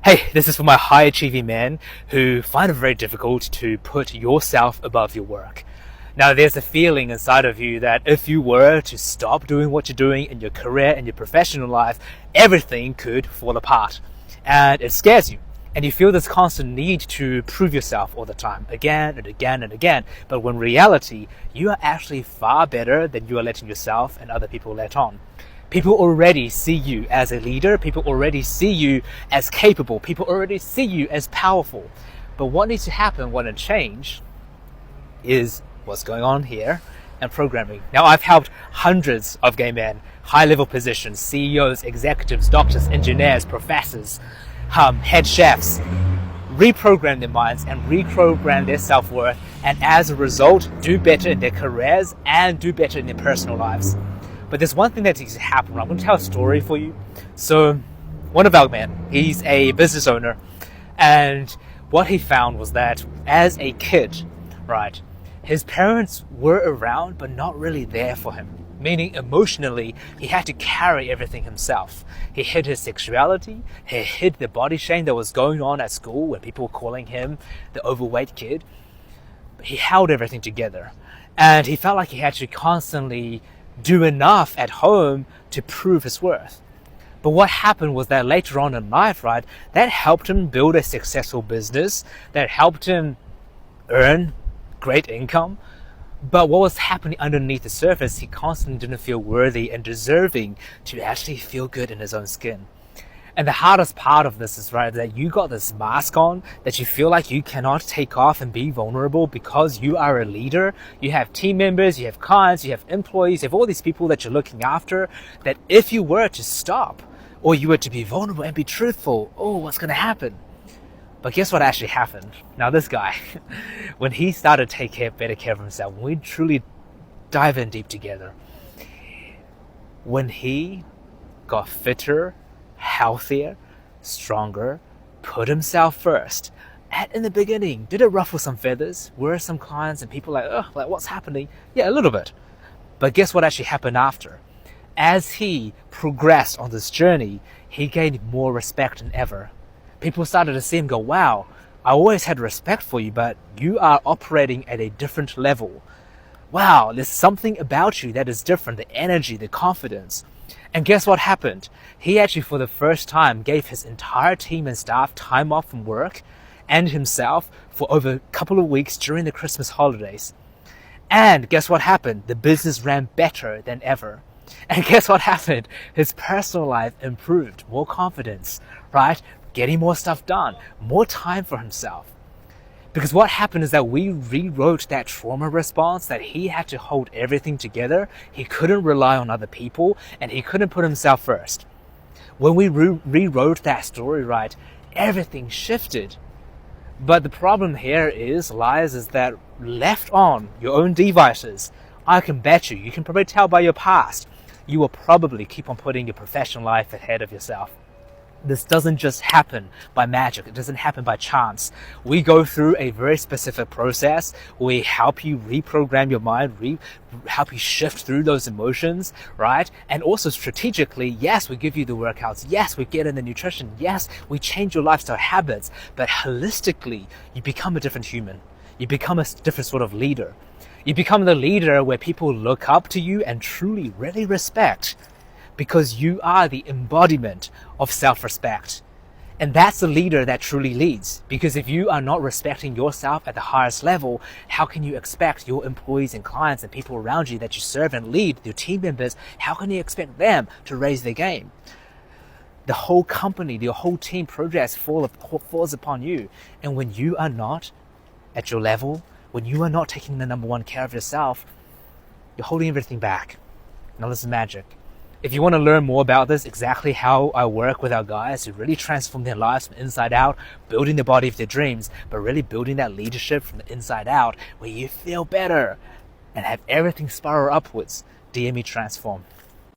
Hey, this is for my high achieving men who find it very difficult to put yourself above your work. Now, there's a feeling inside of you that if you were to stop doing what you're doing in your career and your professional life, everything could fall apart. And it scares you. And you feel this constant need to prove yourself all the time, again and again and again. But when reality, you are actually far better than you are letting yourself and other people let on. People already see you as a leader. People already see you as capable. People already see you as powerful. But what needs to happen, what needs to change, is what's going on here and programming. Now, I've helped hundreds of gay men, high-level positions, CEOs, executives, doctors, engineers, professors, head chefs, reprogram their minds and reprogram their self-worth, and as a result, do better in their careers and do better in their personal lives. But there's one thing that needs to happen. I'm going to tell a story for you. So, one of our men, he's a business owner, and what he found was that as a kid, right, his parents were around but not really there for him. Meaning emotionally, he had to carry everything himself. He hid his sexuality, he hid the body shame that was going on at school when people were calling him the overweight kid. He held everything together, and he felt like he had to constantly do enough at home to prove his worth. But what happened was that later on in life, right, that helped him build a successful business, that helped him earn great income. But what was happening underneath the surface, he constantly didn't feel worthy and deserving to actually feel good in his own skin. And the hardest part of this is, right, that you got this mask on that you feel like you cannot take off and be vulnerable because you are a leader. You have team members, you have clients, you have employees, you have all these people that you're looking after, that if you were to stop or you were to be vulnerable and be truthful, what's going to happen? But guess what actually happened? Now, this guy, when he started to take better care of himself, when we truly dive in deep together, when he got fitter, healthier, stronger, put himself first. In the beginning, did it ruffle some feathers? Were some clients and people like what's happening? Yeah, a little bit. But guess what actually happened after? As he progressed on this journey, he gained more respect than ever. People started to see him go, wow, I always had respect for you, but you are operating at a different level. Wow, there's something about you that is different, the energy, the confidence. And guess what happened? He actually, for the first time, gave his entire team and staff time off from work and himself for over a couple of weeks during the Christmas holidays. And guess what happened? The business ran better than ever. And guess what happened? His personal life improved, more confidence, right? Getting more stuff done, more time for himself. Because what happened is that we rewrote that trauma response, that he had to hold everything together. He couldn't rely on other people and he couldn't put himself first. When we rewrote that story, right, everything shifted. But the problem here is that left on your own devices, I can bet you can probably tell by your past, you will probably keep on putting your professional life ahead of yourself. This doesn't just happen by magic. It doesn't happen by chance. We go through a very specific process. We help you reprogram your mind, help you shift through those emotions, right? And also strategically, yes, we give you the workouts. Yes, we get in the nutrition. Yes, we change your lifestyle habits. But holistically, you become a different human. You become a different sort of leader. You become the leader where people look up to you and truly, really respect, because you are the embodiment of self-respect. And that's the leader that truly leads. Because if you are not respecting yourself at the highest level, how can you expect your employees and clients and people around you that you serve and lead, your team members, how can you expect them to raise their game? The whole company, the whole team progress falls upon you. And when you are not at your level, when you are not taking the number one care of yourself, you're holding everything back. Now this is magic. If you want to learn more about this, exactly how I work with our guys to really transform their lives from inside out, building the body of their dreams, but really building that leadership from the inside out where you feel better and have everything spiral upwards, DM me Transform.